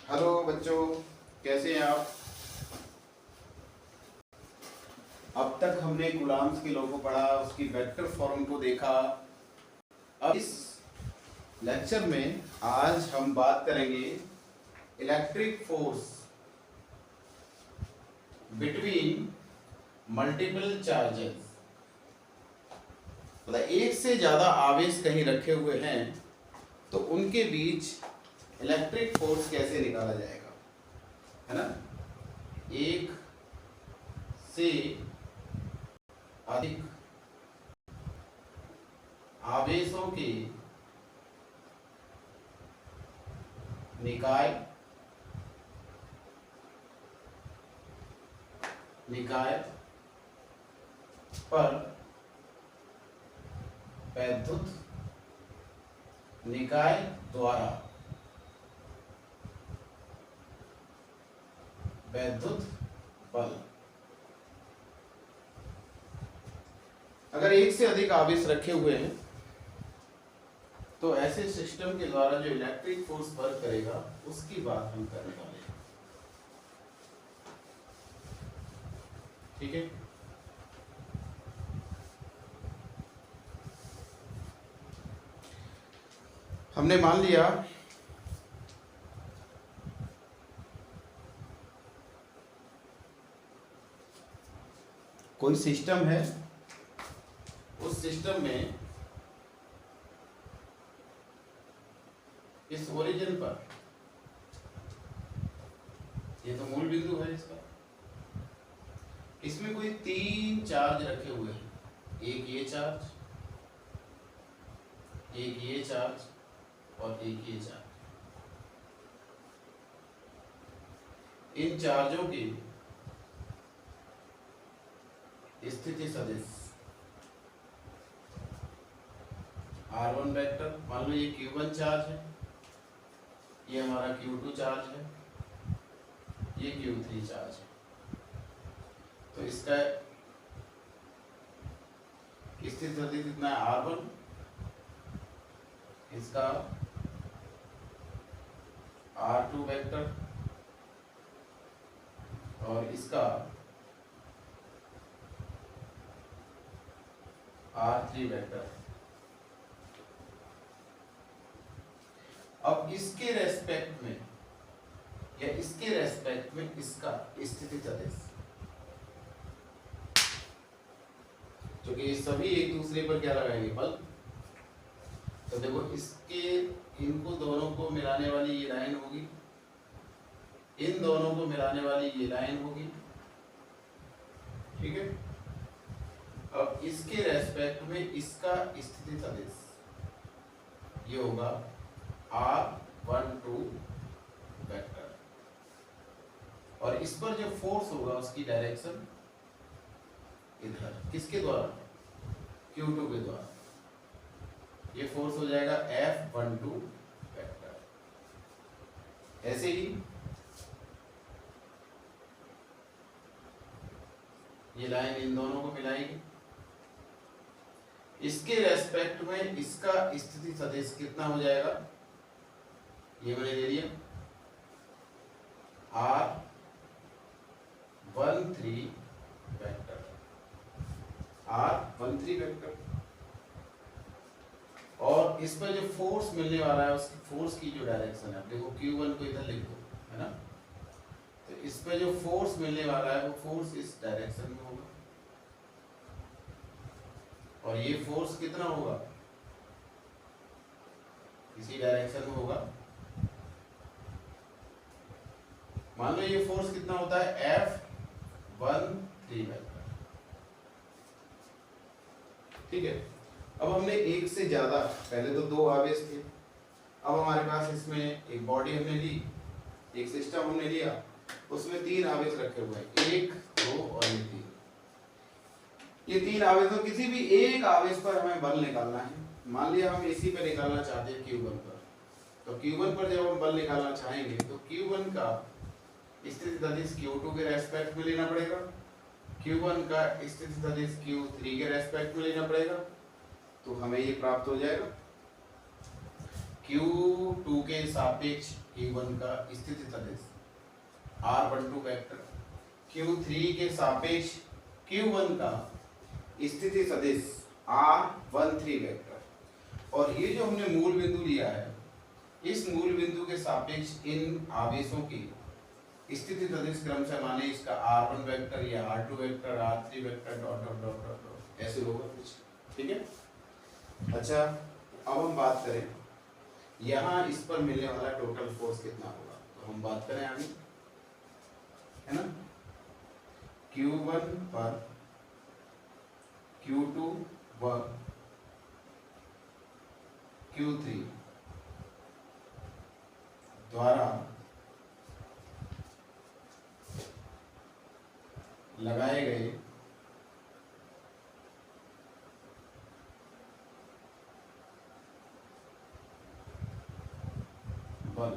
Hello बच्चों, कैसे हैं आप। अब तक हमने कूलॉम्स के लॉ को पढ़ा, उसकी वेक्टर फॉर्म को देखा। अब इस लेक्चर में आज हम बात करेंगे electric force between multiple charges. मतलब एक से ज्यादा आवेश कहीं रखे हुए हैं तो उनके बीच इलेक्ट्रिक फोर्स कैसे निकाला जाएगा, है ना। एक से अधिक आवेशों के निकाय पर वैद्युत निकाय द्वारा वैद्युत बल। अगर एक से अधिक आवेश रखे हुए हैं तो ऐसे सिस्टम के द्वारा जो इलेक्ट्रिक फोर्स वर्क करेगा उसकी बात हम करने वाले हैं। ठीक है, हमने मान लिया कोई सिस्टम है, उस सिस्टम में इस ओरिजिन पर, ये तो मूल बिंदु है इसका, इसमें कोई तीन चार्ज रखे हुए हैं। एक ये चार्ज, एक ये चार्ज और एक ये चार्ज। इन चार्जों की स्थिति सदिश R1 वेक्टर, मान लो ये Q1 चार्ज है, ये हमारा Q2 चार्ज है, ये Q3 चार्ज है। तो इसका स्थिति सदिश कितना है R1, इसका R2 वेक्टर और इसका R3 वेक्टर। अब इसके रेस्पेक्ट में या इसके रेस्पेक्ट में इसका स्थिति सदिश, क्योंकि ये सभी एक दूसरे पर क्या लगाएंगे, बल। तो देखो इसके, इनको दोनों को मिलाने वाली ये लाइन होगी, इन दोनों को मिलाने वाली ये लाइन होगी। ठीक है, अब इसके रेस्पेक्ट में इसका स्थिति सदिश ये होगा R12 वेक्टर, और इस पर जो फोर्स होगा उसकी डायरेक्शन इधर, किसके द्वारा, Q2 के द्वारा। ये फोर्स हो जाएगा F12 वेक्टर। ऐसे ही ये लाइन इन दोनों को मिलाएगी, इसके रेस्पेक्ट में इसका स्थिति सदिश कितना हो जाएगा, ये मैंने ले लिया R13 वेक्टर, R13 वेक्टर। और इस पर जो फोर्स मिलने वाला है उसकी फोर्स की जो डायरेक्शन है, देखो Q1 को इधर लिख दो, है ना। तो इस पे जो फोर्स मिलने वाला है वो फोर्स इस डायरेक्शन में होगा, और ये फोर्स कितना होगा, इसी डायरेक्शन में होगा। मान लो ये फोर्स कितना होता है F13 वेक्टर। ठीक है, अब हमने एक से ज्यादा, पहले तो दो आवेश थे, अब हमारे पास इसमें एक बॉडी हमने ली, एक सिस्टम हमने लिया, उसमें तीन आवेश रखे हुए हैं, एक, दो और ये तीन। ये तीन आवेशों, किसी भी एक आवेश पर हमें बल निकालना है। मान लिया हम इसी पर निकालना चाहते हैं Q1 पर, तो Q1 पर जब हम बल निकालना चाहेंगे तो Q1 का स्थिति सदिश Q2 के रेस्पेक्ट में लेना पड़ेगा, Q1 का स्थिति सदिश Q3 के रेस्पेक्ट में लेना पड़ेगा, तो हमें ये प्राप्त हो जाएगा। Q2 के सापेक्ष Q1 का स्थिति सदिश R12 वेक्टर, Q3 के सापेक्ष Q1 का स्थिति सदिश R13 वेक्टर। और ये जो हमने मूल बिंदु लिया है, इस मूल बिंदु के सापेक्ष इन आवेशों की स्थिति सदिश क्रम से माने इसका R1 वेक्टर या R2 vector, R3 vector, dot dot dot dot dot ऐसे होगा कुछ। ठीक है। अच्छा, अब हम बात करें यहाँ इस पर मिलने वाला टोटल फोर्स कितना होगा, तो हम बात करें आगे, है ना। Q1 पर Q2 व Q3 द्वारा लगाए गए बल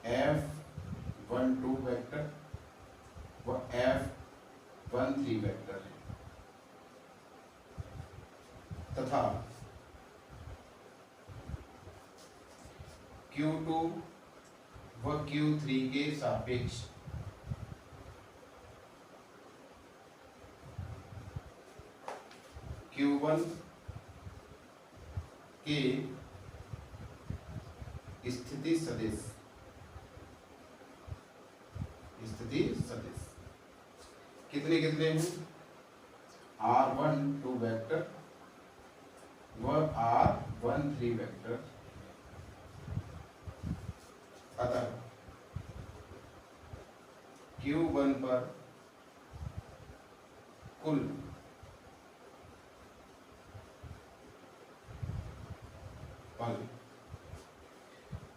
F12 वेक्टर व F13 वेक्टर है तथा Q2 व Q3 के सापेक्ष Q1 के स्थिति सदिश कितने कितने हैं, R12 वेक्टर व R13 वेक्टर। अतः Q1 पर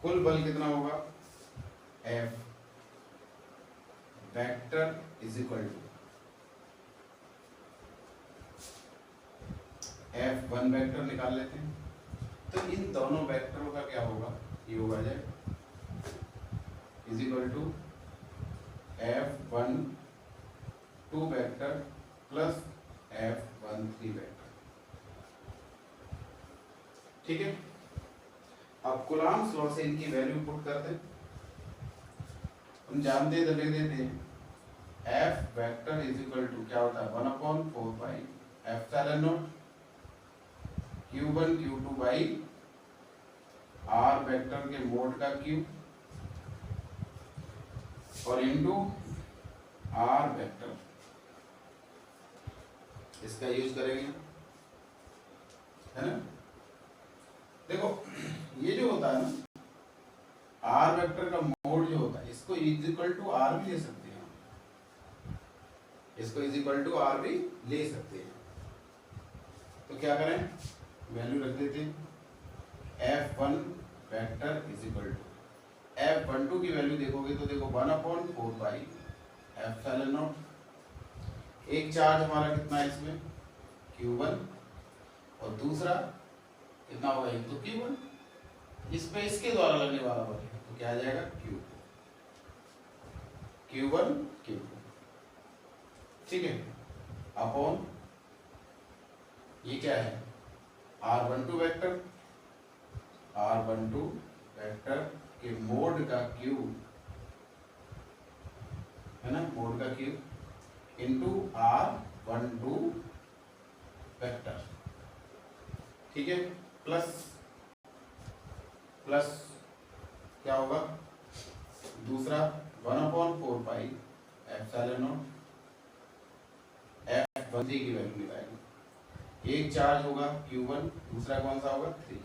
कुल बल कितना होगा, F vector is equal to F1 vector निकाल लेते हैं। तो इन दोनों वेक्टरों का क्या होगा, ये होगा जाए is equal to F12 vector plus F13 vector. ठीक है। अब कूलॉम्स लॉ से इनकी वैल्यू पुट कर दें। हम जानते हैं तो लिख देते हैं F vector is equal to क्या होता है, 1/4 pi epsilon naught Q1 Q2 by R vector के मोड का Q और इनटू R वेक्टर, इसका यूज करेंगे, है ना। देखो ये जो होता है ना, R वेक्टर का मोड जो होता है, इसको इज इक्वल टू R भी ले सकते हैं, इसको इज इक्वल टू R भी ले सकते हैं। तो क्या करें, वैल्यू रख देते हैं F1 vector is equal to F12 की वैल्यू देखोगे तो देखो 1/4 पाई एप्सिलॉन नॉट, एक चार्ज हमारा कितना है इसमें Q1 और दूसरा कितना होगा, एक तो Q1, इस पे इसके द्वारा लगने वाला बल तो क्या आ जाएगा Q1 Q2। ठीक है, अपॉन ये क्या है R12 वेक्टर के मोड का Q, है ना, मोड का Q इंटू R12 वेक्टर। ठीक है, प्लस क्या होगा, दूसरा 1/4 पाई एप्सिलॉन नॉट F13 की वैल्यू निकालेंगे। एक चार्ज होगा Q1, दूसरा कौन सा होगा 3,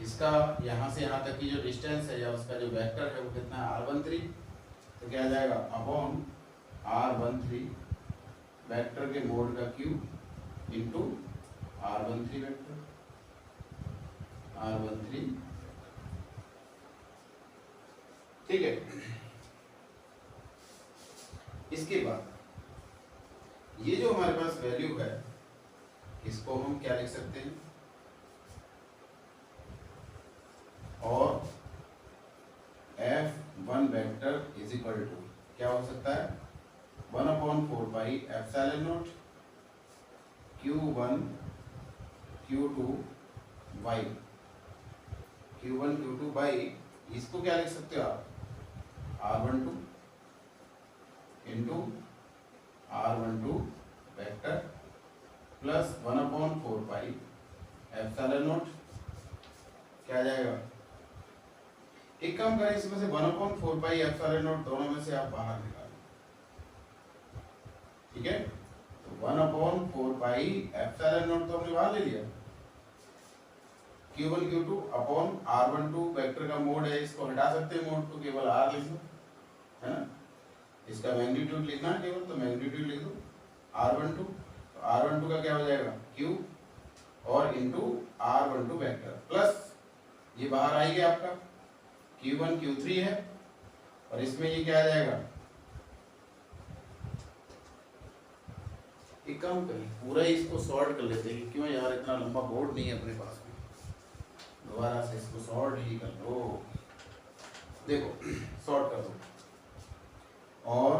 इसका यहाँ से यहाँ तक की जो डिस्टेंस है या उसका जो वेक्टर है वो कितना है R13, तो क्या आ जाएगा अपॉन R13 वेक्टर के मोड का Q into R13 vector, R13। ठीक है, इसके बाद ये जो हमारे पास वैल्यू है इसको हम क्या लिख सकते हैं, और F1 vector is equal to क्या हो सकता है 1/4 pi epsilon naught Q1 Q2 y, Q1 Q2 y, इसको क्या लिख सकते हो आप, R12 into R12 vector plus 1/4 pi epsilon not, क्या आ जाएगा, एक काम करें इसमें से 1/4 पाई एप्सिलॉन नॉट दोनों में से आप बाहर निकालो, ठीक है। तो 1/4 पाई एप्सिलॉन नॉट तो हमने बाहर ले लिया, Q1 Q2 upon R12 vector का मोड है, इसको हटा सकते हैं मोड को, केवल R लिख दो, है ना, इसका मैग्नीट्यूड लिखना है केवल, तो मैग्नीट्यूड लिख दो R12, तो R12 का क्या हो जाएगा Q और इंटू R12 वेक्टर प्लस ये बाहर आएगी आपका Q1 Q3 है, और इसमें ये क्या आ जाएगा, एक काम करें पूरा ही इसको सॉर्ट कर लेते हैं, क्यों यार इतना लंबा बोर्ड नहीं है अपने पास में, दोबारा से इसको सॉर्ट ही कर लो, देखो सॉर्ट कर दो, और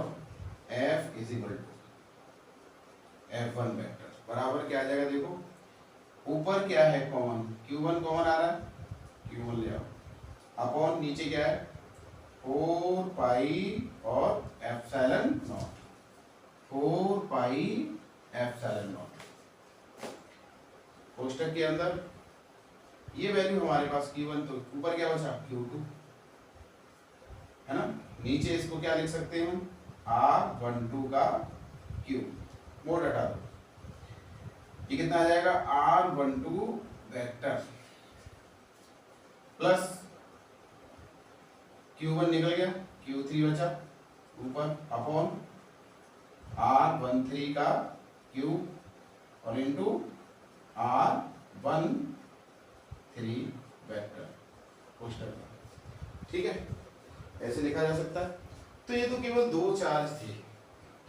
F is equal to F1 vector बराबर क्या आ जाएगा, देखो ऊपर क्या है कॉमन, Q1 कॉमन आ रहा है, Q1 ले आओ, अपॉन नीचे क्या है 4 पाई और epsilon nought, 4 pi epsilon nought, कोष्टक के अंदर ये वैल्यू हमारे पास Q1, तो ऊपर क्या बचा Q2, है ना, नीचे इसको क्या लिख सकते हैं हम, R12 का Q, मोड हटा दो, ये कितना आ जाएगा R12 वेक्टर प्लस Q1 निकल गया, Q3 बचा ऊपर अपॉन R13 का Q और इंटू R13 वेक्टर कोष्टक, ठीक है, ऐसे लिखा जा सकता है। तो ये तो केवल दो चार्ज थे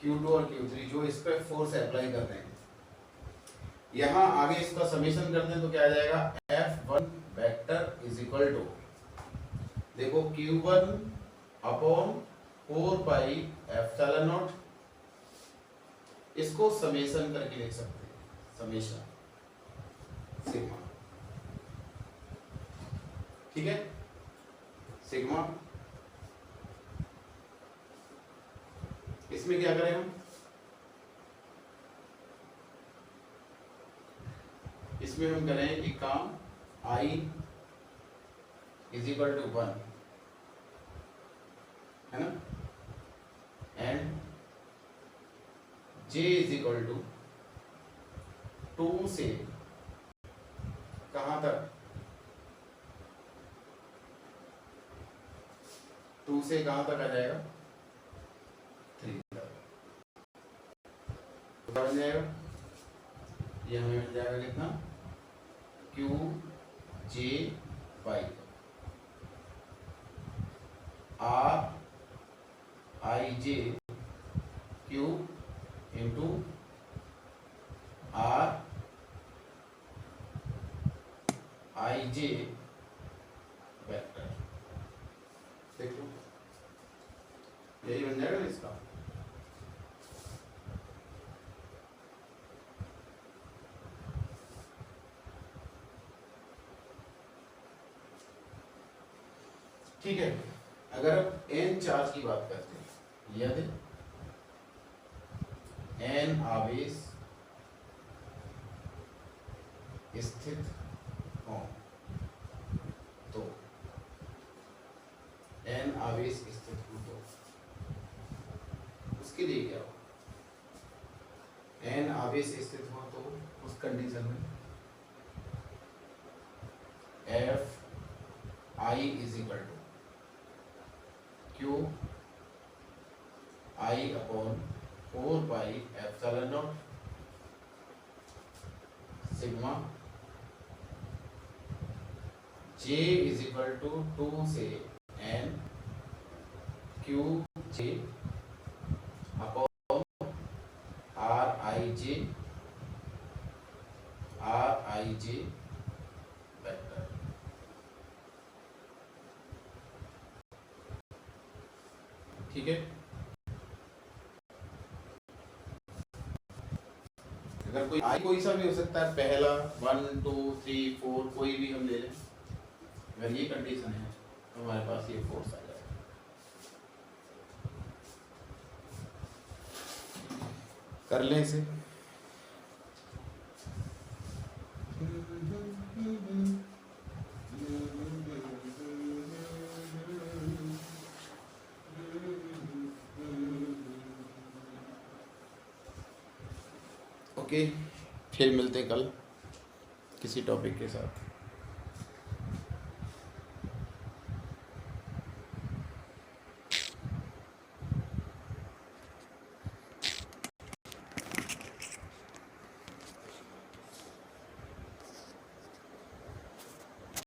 Q2 और Q3 जो इस पे फोर्स अप्लाई कर रहे हैं, यहाँ आगे इसका समेशन करते हैं तो क्या आ जाएगा, F1 vector is equal to, देखो Q1 upon 4 pi epsilon not, इसको समेशन करके लिख सकते हैं, समेशन सिग्मा, ठीक है, सिग्मा, इसमें क्या करें हम, इसमें हम करें एक काम, I इज इक्वल टू 1, है ना, and J is equal to 2 से कहां तक, 2 से कहां तक आ जाएगा, 3 तक, तो बन जाएगा, ये हमें मिल जाएगा कितना, Q J Y R I J Q into R I J vector, देख लो यही बन जाएगा ना इसका, ठीक है। अगर अब n चार्ज की बात करते हैं, यदि n आवेश स्थित हो, तो n आवेश स्थित हो तो उसके लिए क्या हो, n आवेश स्थित हो तो उस कंडीशन में F I is equal to Q I upon 4 pi epsilon naught sigma J is equal to 2 से N Q J upon R I J vector, ठीक है, अगर कोई सा भी हो सकता है, पहला 1 2 3 4 कोई भी हम ले लें। अगर ये कंडीशन है तो हमारे पास ये फोर्स आ जाएगा। कर लें इसे। ओके, फिर मिलते हैं कल किसी टॉपिक के साथ।